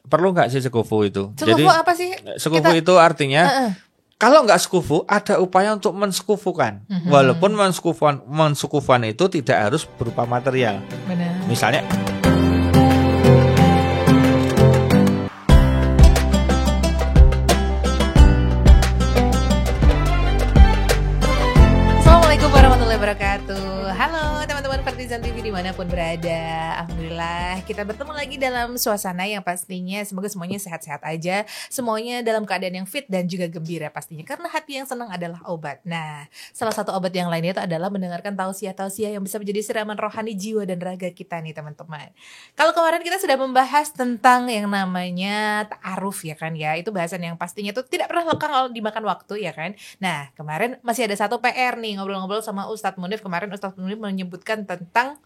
perlu nggak sih sekufu itu? Sekufu Jadi apa sih? sekufu itu artinya kalau nggak sekufu ada upaya untuk mensekufukan. Walaupun mensekufuan itu tidak harus berupa material. Benar. Misalnya Assalamualaikum warahmatullahi wabarakatuh. Halo teman-teman Partizan TV dimanapun berada. Alhamdulillah kita bertemu lagi dalam suasana yang pastinya semoga semuanya sehat-sehat aja. Semuanya dalam keadaan yang fit dan juga gembira pastinya. Karena hati yang senang adalah obat. Nah, salah satu obat yang lainnya itu adalah mendengarkan tausiah-tausiah yang bisa menjadi siraman rohani jiwa dan raga kita nih teman-teman. Kalau kemarin kita sudah membahas tentang yang namanya ta'aruf ya kan ya. Itu bahasan yang pastinya itu tidak pernah lekang kalau dimakan waktu ya kan. Nah, kemarin masih ada satu PR nih ngobrol-ngobrol sama Ustadz Munif. Kemarin Ustadz Munif menyebutkan tentang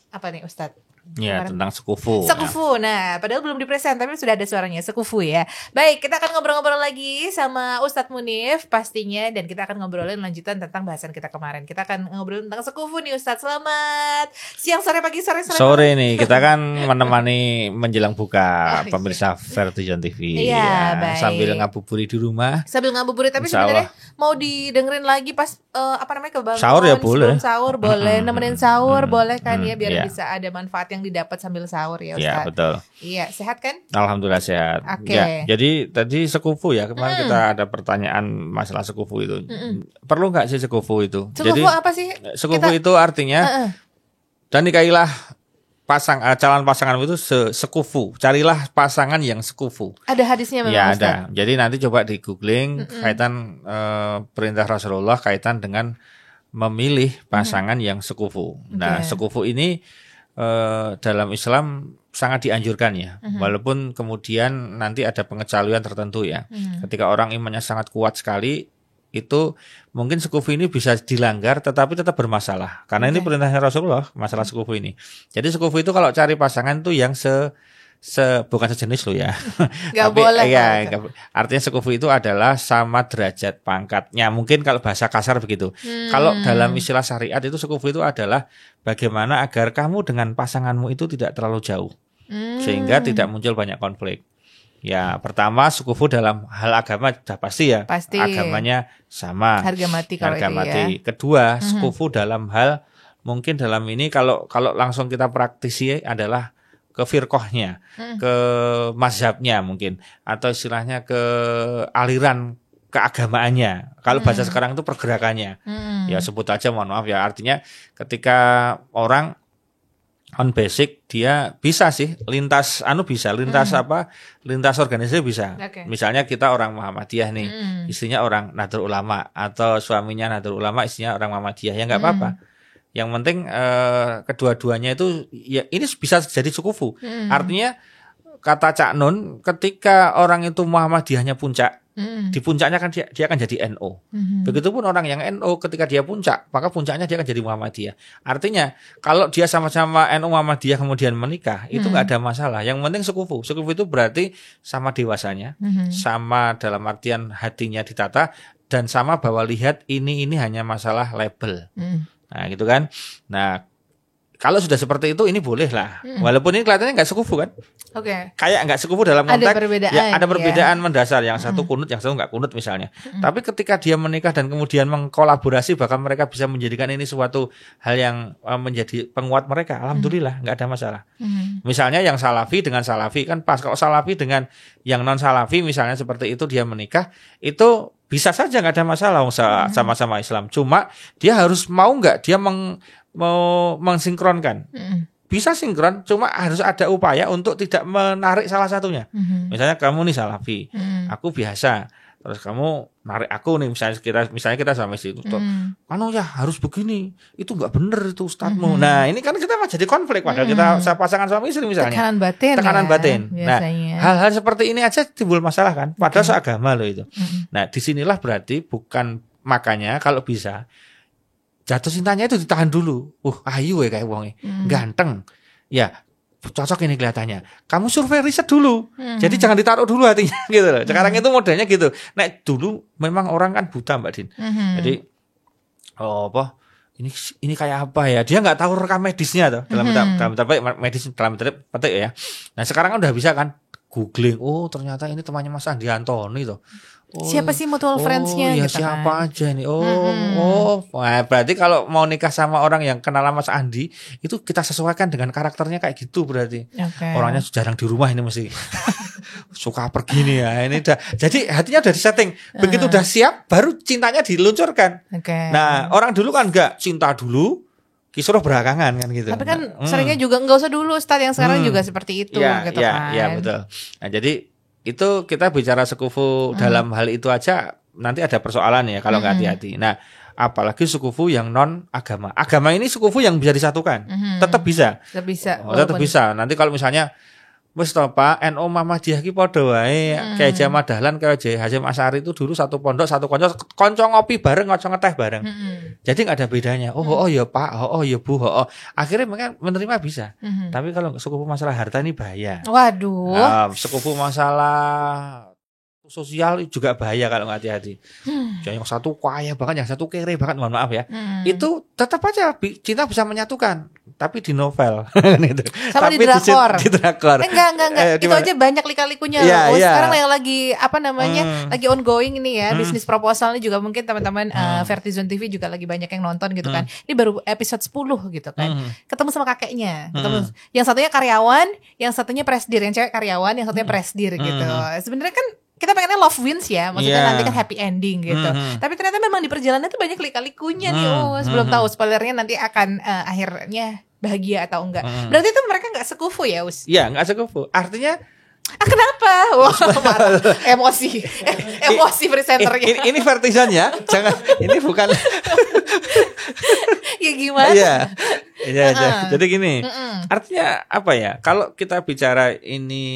apa nih Ustadz? ya Kemarin tentang sekufu. Sekufu, nah padahal belum dipresent tapi sudah ada suaranya, Sekufu ya. Baik, kita akan ngobrol-ngobrol lagi sama Ustadz Munif pastinya. Dan kita akan ngobrolin lanjutan tentang bahasan kita kemarin. Kita akan ngobrol tentang Sekufu nih Ustadz. Selamat siang, sore, pagi, sore Nih kita kan menemani menjelang buka iya. pemirsa Partizan TV. Iya, baik. Sambil ngabuburit di rumah. Sambil ngabuburit, tapi Insya Allah. sebenarnya mau didengerin lagi pas kebangun Sahur ya boleh. sebelum sahur boleh, nemenin sahur boleh kan ya, biar iya. bisa ada manfaat yang didapat sambil sahur ya Iya, Ustadz. betul. Iya, sehat kan? Alhamdulillah sehat. Oke. Ya, jadi tadi sekufu ya, kemarin kita ada pertanyaan masalah sekufu itu. Perlu nggak sih sekufu itu? Sekufu jadi apa sih? sekufu itu artinya dan nikailah calon pasanganmu itu sekufu. Carilah pasangan yang sekufu. Ada hadisnya memang Ya Ustadz? ada. Jadi nanti coba di googling kaitan perintah Rasulullah kaitan dengan memilih pasangan yang sekufu. Nah, sekufu ini dalam Islam sangat dianjurkan ya. Walaupun kemudian nanti ada pengecualian tertentu ya. Ketika orang imannya sangat kuat sekali, itu mungkin sekufu ini bisa dilanggar tetapi tetap bermasalah. Karena ini perintahnya Rasulullah masalah sekufu ini. Jadi sekufu itu kalau cari pasangan tuh yang bukan sejenis loh ya. Gak boleh. Ya, artinya sekufu itu adalah sama derajat pangkatnya. Mungkin kalau bahasa kasar begitu. Kalau dalam istilah syariat itu sekufu itu adalah bagaimana agar kamu dengan pasanganmu itu tidak terlalu jauh. Sehingga tidak muncul banyak konflik. Ya, pertama sekufu dalam hal agama sudah pasti ya. Pasti. Agamanya sama. Harga mati kalau Harga itu mati. ya. Kedua, sekufu dalam hal mungkin dalam ini kalau langsung kita praktisi adalah ke firqohnya, ke mazhabnya mungkin, atau istilahnya ke aliran keagamaannya. Kalau bahasa sekarang itu pergerakannya. Ya sebut aja, mohon maaf ya. Artinya ketika orang on basic dia bisa sih lintas lintas organisasi bisa. Misalnya kita orang Muhammadiyah nih, istrinya orang Nahdlatul Ulama, atau suaminya Nahdlatul Ulama, istrinya orang Muhammadiyah, ya nggak apa-apa. Yang penting kedua-duanya itu ya ini bisa jadi sekufu. Artinya kata Cak Nun, ketika orang itu Muhammadiyahnya puncak, di puncaknya kan dia akan jadi NU. Begitupun orang yang NU ketika dia puncak, maka puncaknya dia akan jadi Muhammadiyah. Artinya kalau dia sama-sama NU Muhammadiyah kemudian menikah, itu nggak ada masalah. Yang penting sekufu. Sekufu itu berarti sama dewasanya, sama dalam artian hatinya ditata, dan sama bahwa lihat ini hanya masalah label. Nah gitu kan. Nah kalau sudah seperti itu ini boleh lah. Walaupun ini kelihatannya nggak sekufu kan. Kayak nggak sekufu dalam konteks ada perbedaan mendasar. Yang satu kunut, yang satu nggak kunut misalnya. Tapi ketika dia menikah dan kemudian mengkolaborasi, bahkan mereka bisa menjadikan ini suatu hal yang menjadi penguat mereka. Alhamdulillah nggak ada masalah. Misalnya yang salafi dengan salafi kan pas. Kalau salafi dengan yang non salafi misalnya seperti itu dia menikah, itu bisa saja nggak ada masalah sama-sama Islam. Cuma dia harus mau nggak dia mau mensinkronkan. Bisa sinkron, cuma harus ada upaya untuk tidak menarik salah satunya. Misalnya kamu nih salafi, aku biasa, terus kamu narik aku nih, misalnya kita sama istri itu, anu ya harus begini, itu nggak bener itu ustadzmu. Nah ini kan kita jadi konflik, padahal kita pasangan suami istri misalnya. Tekanan batin. Nah hal-hal seperti ini aja timbul masalah kan, padahal seagama loh itu. Nah disinilah berarti bukan, makanya kalau bisa jatuh cintanya itu ditahan dulu. Ayu ya kayak wongnya, ganteng. Ya, cocok ini kelihatannya. Kamu survei riset dulu. Jadi jangan ditaruh dulu hatinya gitu loh. Sekarang itu modelnya gitu. Nah, dulu memang orang kan buta Mbak Din. Jadi ini kayak apa ya? Dia nggak tahu rekam medisnya tuh dalam medis dalam petik ya. Nah, sekarang kan udah bisa kan googling, oh ternyata ini temannya Mas Andi Antoni tuh. Oh, siapa sih mutual friends-nya ya gitu siapa kan. aja nih. Nah, berarti kalau mau nikah sama orang yang kenal sama Mas Andi, itu kita sesuaikan dengan karakternya kayak gitu berarti. Orangnya jarang di rumah ini mesti. Suka pergi nih ya. Ini udah. Jadi hatinya udah disetting. Begitu udah siap, baru cintanya diluncurkan. Nah, orang dulu kan enggak, cinta dulu, kisruh belakangan kan gitu. Tapi kan seringnya juga enggak usah dulu, Ustadz, yang sekarang juga seperti itu gitu kan. Iya, betul. Nah, jadi itu kita bicara sekufu dalam hal itu aja nanti ada persoalan ya kalau nggak hati-hati. Nah, apalagi sekufu yang non agama. Agama ini sekufu yang bisa disatukan, tetap bisa. Tetap bisa. Nanti kalau misalnya wis to Pak, NU Muhammadiyah ki padha wae, Kyai Jamal Dahlan karo Kyai Hasyim Asy'ari itu dulu satu pondok, satu kanca ngopi bareng, kanca ngeteh bareng. Jadi enggak ada bedanya. Oh ya Pak, oh ya Bu, akhirnya mereka menerima bisa. Tapi kalau sekufu masalah harta ini bahaya. Waduh. Sekufu masalah sosial juga bahaya kalau nggak hati-hati. Yang satu kaya banget, yang satu kere banget, mohon maaf ya. Itu tetap aja cinta bisa menyatukan, tapi di novel gitu. Sama tapi di drakor. Di drakor. Enggak. Itu aja banyak lika-likunya loh. Sekarang yang lagi lagi ongoing ini ya, bisnis proposal ini juga mungkin teman-teman Vertizon TV juga lagi banyak yang nonton gitu kan. Ini baru episode 10 gitu kan. Ketemu sama kakeknya. Yang satunya karyawan, yang satunya presdir, yang cewek karyawan, yang satunya presdir gitu. Sebenarnya kan kita pengennya love wins ya, maksudnya nanti kan happy ending gitu. Tapi ternyata memang di perjalanan itu banyak lika-likunya nih. Sebelum tahu spoilernya nanti akan akhirnya bahagia atau enggak. Berarti itu mereka nggak sekufu ya, Us? Iya, nggak sekufu. Artinya kenapa? Wah, emosi presenternya. Ini Vertizon ya, jangan. Ini bukan. Ya gimana? Iya. Jadi gini. Artinya apa ya? Kalau kita bicara ini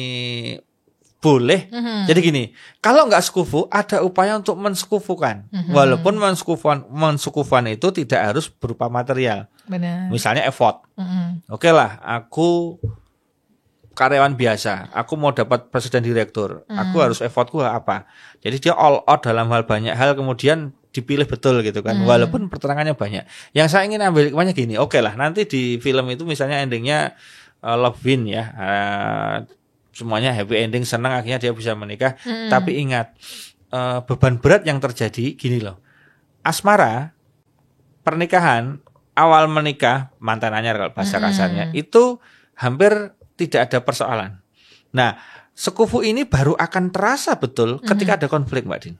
boleh. Jadi gini, kalau nggak sekufu, ada upaya untuk mensekufukan. Walaupun mensekufuan itu tidak harus berupa material. Benar. Misalnya effort. Oke lah, aku karyawan biasa, aku mau dapat presiden direktur, aku harus effortku apa? Jadi dia all out dalam banyak hal, kemudian dipilih betul gitu kan. Walaupun pertentangannya banyak. Yang saya ingin ambil hikmahnya gini, oke lah, nanti di film itu misalnya endingnya love win ya. Semuanya happy ending, senang, akhirnya dia bisa menikah. Tapi ingat, beban berat yang terjadi gini loh. Asmara, pernikahan, awal menikah, mantan anyar kalau bahasa kasarnya, itu hampir tidak ada persoalan. Nah, sekufu ini baru akan terasa betul ketika ada konflik, Mbak Din.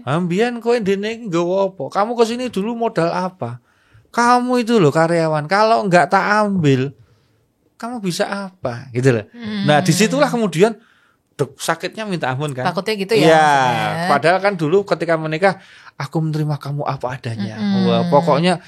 Ambian kowe ndene nggawa apa? Kamu kesini dulu modal apa? Kamu itu loh karyawan, kalau enggak tak ambil, kamu bisa apa gitu loh. Nah disitulah kemudian sakitnya minta ampun kan. Takutnya gitu ya. Iya. Padahal kan dulu ketika menikah aku menerima kamu apa adanya. Wah, pokoknya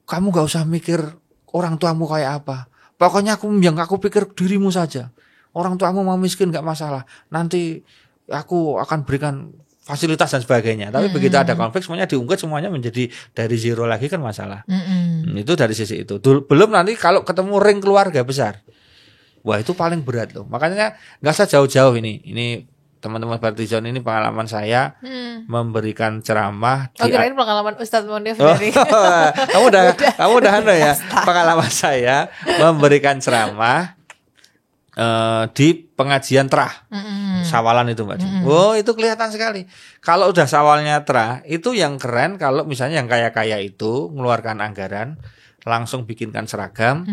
kamu gak usah mikir orang tuamu kayak apa. Pokoknya yang aku pikir dirimu saja. Orang tuamu mau miskin gak masalah. Nanti aku akan berikan fasilitas dan sebagainya. Tapi begitu ada konflik semuanya diungkit, semuanya menjadi dari zero lagi kan masalah. Itu dari sisi itu. Belum nanti kalau ketemu ring keluarga besar. Wah, itu paling berat loh. Makanya nggak usah jauh-jauh ini. Ini teman-teman Vertizon, ini pengalaman saya memberikan ceramah. Kirain pengalaman Ustadz Mondev dari. Kamu udah ya. Pengalaman saya memberikan ceramah di pengajian terah. Sawalan itu Mbak. Oh, itu kelihatan sekali. Kalau udah sawalnya terah, itu yang keren kalau misalnya yang kaya-kaya itu mengeluarkan anggaran, langsung bikinkan seragam,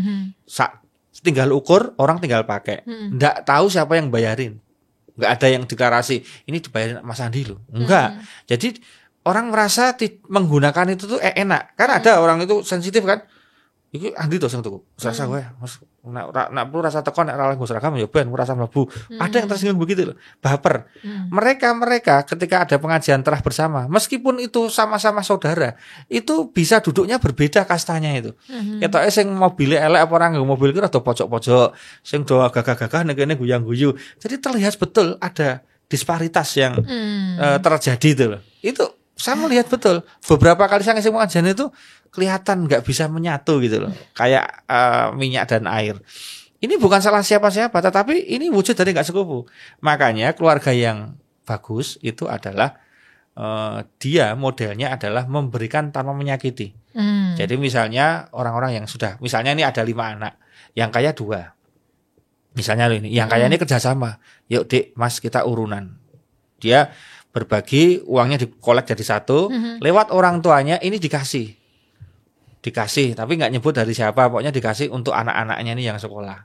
tinggal ukur, orang tinggal pakai. Nggak tahu siapa yang bayarin. Nggak ada yang deklarasi, ini dibayarin Mas Andi loh. Enggak. Jadi orang merasa menggunakan itu tuh enak. Karena ada orang itu sensitif kan. Iki Andi to sing tuku. Rasa gue, nak perlu rasa tekon nek ora seragam ya ben rasa mlebu. Ada yang tersinggung begitu loh. Baper. Mereka ketika ada pengajian terah bersama, meskipun itu sama-sama saudara, itu bisa duduknya berbeda kastanya itu. Ketoke sing mobile elek apa ora nggo mobil ki rada pojok-pojok, sing do gagah-gagah nek kene guyang-guyu. Jadi terlihat betul ada disparitas yang terjadi itu loh. Itu saya melihat betul beberapa kali saya ngisi pengajian itu kelihatan nggak bisa menyatu gitu loh, kayak minyak dan air. Ini bukan salah siapa-siapa, tetapi ini wujud dari nggak sekufu. Makanya keluarga yang bagus itu adalah dia modelnya adalah memberikan tanpa menyakiti. Jadi misalnya orang-orang yang sudah, misalnya ini ada 5 anak, yang kaya 2, Misalnya ini, yang kaya ini kerjasama. Yuk Dik, Mas kita urunan. Dia berbagi, uangnya dikolek jadi satu, lewat orang tuanya ini dikasih, tapi nggak nyebut dari siapa, pokoknya dikasih untuk anak-anaknya nih yang sekolah.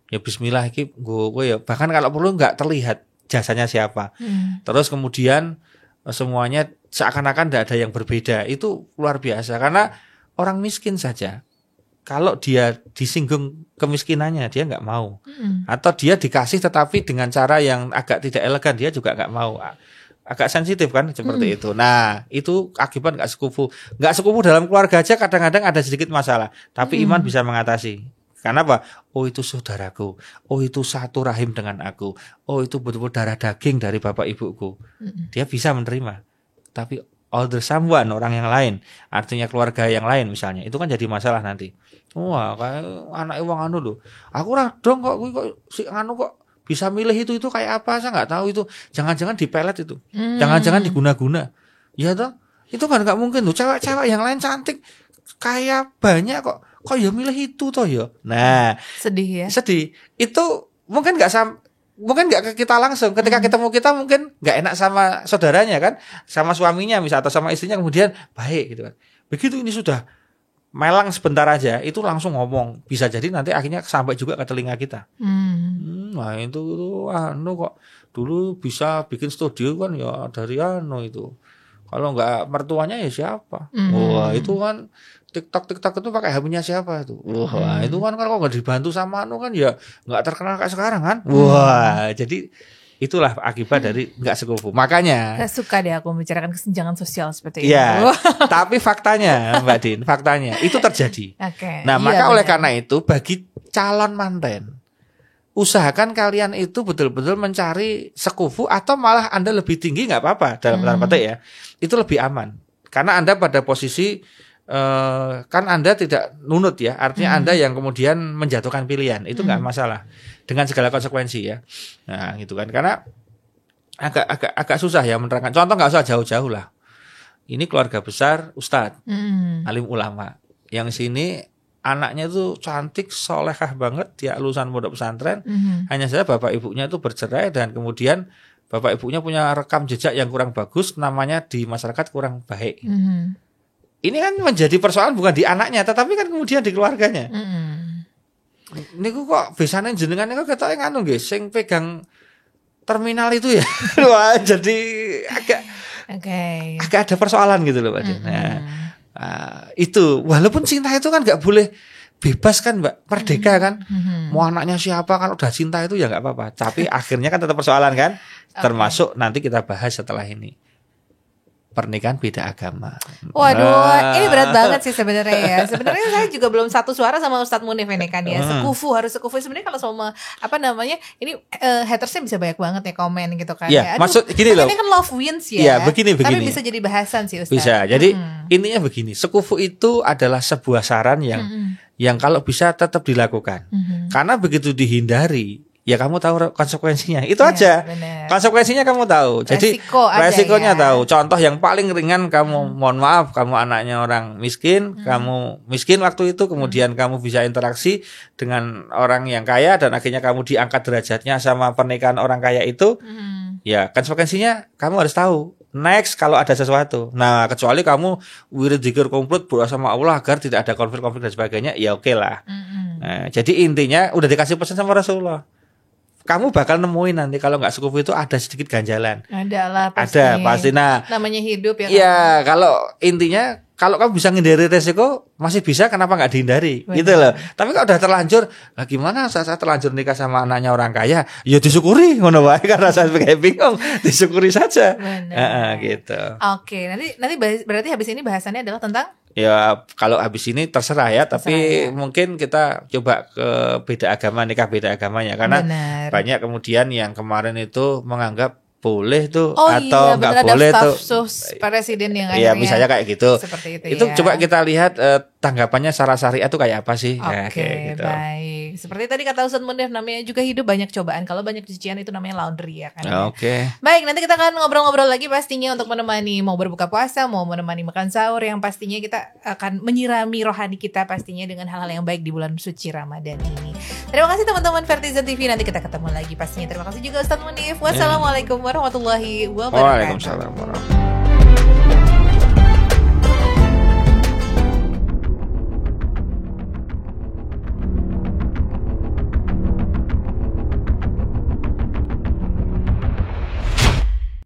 Ya Bismillah, gue ya, bahkan kalau perlu nggak terlihat jasanya siapa. Terus kemudian semuanya seakan-akan tidak ada yang berbeda, itu luar biasa. Karena orang miskin saja, kalau dia disinggung kemiskinannya dia nggak mau, atau dia dikasih tetapi dengan cara yang agak tidak elegan dia juga nggak mau. Agak sensitif kan seperti itu. Nah itu akibat nggak sekufu dalam keluarga aja kadang-kadang ada sedikit masalah, tapi iman bisa mengatasi. Karena apa? Oh itu saudaraku, oh itu satu rahim dengan aku, oh itu betul-betul darah daging dari bapak ibuku. Dia bisa menerima. Tapi older someone, orang yang lain, artinya keluarga yang lain misalnya, itu kan jadi masalah nanti. Wah kayak anak wong anu loh, aku radong kok si anu kok bisa milih itu kayak apa, saya nggak tahu itu. Jangan-jangan dipelet itu, jangan-jangan diguna-guna. Ya toh, itu kan nggak mungkin tuh. Cewek-cewek yang lain cantik, kayak banyak kok ya milih itu toh ya. Nah, sedih ya. Sedih. Itu mungkin nggak ke kita langsung. Ketika ketemu kita mungkin nggak enak sama saudaranya kan, sama suaminya misalnya atau sama istrinya, kemudian baik gitu kan. Begitu ini sudah melang sebentar aja, itu langsung ngomong. Bisa jadi nanti akhirnya sampai juga ke telinga kita. Nah itu anu kok dulu bisa bikin studio kan ya dari anu itu. Kalau nggak mertuanya ya siapa? Wah itu kan TikTok itu pakai HP-nya siapa itu? Wah itu kan kalau nggak dibantu sama anu kan ya nggak terkenal kayak sekarang kan? Wah jadi itulah akibat dari nggak sekufu. Makanya nggak suka deh aku membicarakan kesenjangan sosial seperti itu. Ya, tapi faktanya Mbak Din, faktanya itu terjadi. Nah maka oleh karena itu bagi calon manten, usahakan kalian itu betul-betul mencari sekufu atau malah Anda lebih tinggi nggak apa-apa dalam tanda petik ya. Itu lebih aman. Karena Anda pada posisi kan Anda tidak nunut ya. Artinya Anda yang kemudian menjatuhkan pilihan. Itu nggak masalah. Dengan segala konsekuensi ya. Nah gitu kan. Karena agak susah ya menerangkan. Contoh nggak usah jauh-jauh lah. Ini keluarga besar Ustadz, alim ulama. Yang sini anaknya itu cantik, solehah banget, dia lulusan pondok pesantren. Hanya saja bapak ibunya itu bercerai dan kemudian bapak ibunya punya rekam jejak yang kurang bagus, namanya di masyarakat kurang baik. Ini kan menjadi persoalan bukan di anaknya, tetapi kan kemudian di keluarganya. Ini kok biasanya jenengan ini kok ketoknya nganu nggih, sing pegang terminal itu ya. Wah, jadi agak ada persoalan gitu loh Pak. Itu walaupun cinta itu kan nggak boleh bebas kan Mbak, merdeka kan. Mau anaknya siapa kan udah cinta itu ya nggak apa-apa. Tapi akhirnya kan tetap persoalan kan. Termasuk nanti kita bahas setelah ini. Pernikahan beda agama. Waduh, ini berat banget sih sebenarnya ya. Sebenarnya saya juga belum satu suara sama Ustadz Munif ini kan ya. Sekufu harus sekufu. Sebenarnya kalau sama ini hatersnya bisa banyak banget ya komen gitu kan. Ya, maksud gini loh. Ini kan love wins ya. Ya, begini. Tapi bisa jadi bahasan sih Ustadz. Bisa. Jadi intinya begini, sekufu itu adalah sebuah saran yang kalau bisa tetap dilakukan. Karena begitu dihindari, ya kamu tahu konsekuensinya. Itu aja. Bener. Konsekuensinya kamu tahu. Jadi resikonya tahu. Contoh yang paling ringan, kamu mohon maaf, kamu anaknya orang miskin, kamu miskin waktu itu, kemudian kamu bisa interaksi dengan orang yang kaya dan akhirnya kamu diangkat derajatnya sama pernikahan orang kaya itu. Ya, konsekuensinya kamu harus tahu. Next kalau ada sesuatu. Nah, kecuali kamu wirid dzikir komplit berdoa sama Allah agar tidak ada konflik-konflik dan sebagainya, ya oke lah. Nah, jadi intinya udah dikasih pesan sama Rasulullah. Kamu bakal nemuin nanti kalau nggak sekufu itu ada sedikit ganjalan. Ada lah pasti. Ada pasti. Nah, namanya hidup ya. Iya, kalau intinya kalau kamu bisa menghindari resiko masih bisa, kenapa nggak dihindari? Benar. Gitu loh. Tapi kalau udah terlanjur, nah gimana saya terlanjur nikah sama anaknya orang kaya? Ya disyukuri, ngono wae karena saya kayak bingung, disyukuri saja. Gitu. Oke, nanti berarti habis ini bahasannya adalah tentang ya kalau habis ini terserah ya, tapi mungkin kita coba ke beda agama, nikah beda agamanya karena banyak kemudian yang kemarin itu menganggap boleh tuh atau nggak boleh tuh presiden yang ya misalnya kayak gitu. Seperti itu ya. Coba kita lihat tanggapannya secara syariat itu kayak apa sih? Oke, gitu. Baik. Seperti tadi kata Ustadz Munif, namanya juga hidup banyak cobaan. Kalau banyak cucian itu namanya laundry ya kan. Oke. Baik, nanti kita akan ngobrol-ngobrol lagi pastinya untuk menemani mau berbuka puasa, mau menemani makan sahur, yang pastinya kita akan menyirami rohani kita pastinya dengan hal-hal yang baik di bulan suci Ramadan ini. Terima kasih teman-teman Vertizen TV. Nanti kita ketemu lagi pastinya. Terima kasih juga Ustadz Munif. Wassalamualaikum warahmatullahi wabarakatuh. Waalaikumsalam warahmatullahi wabarakatuh.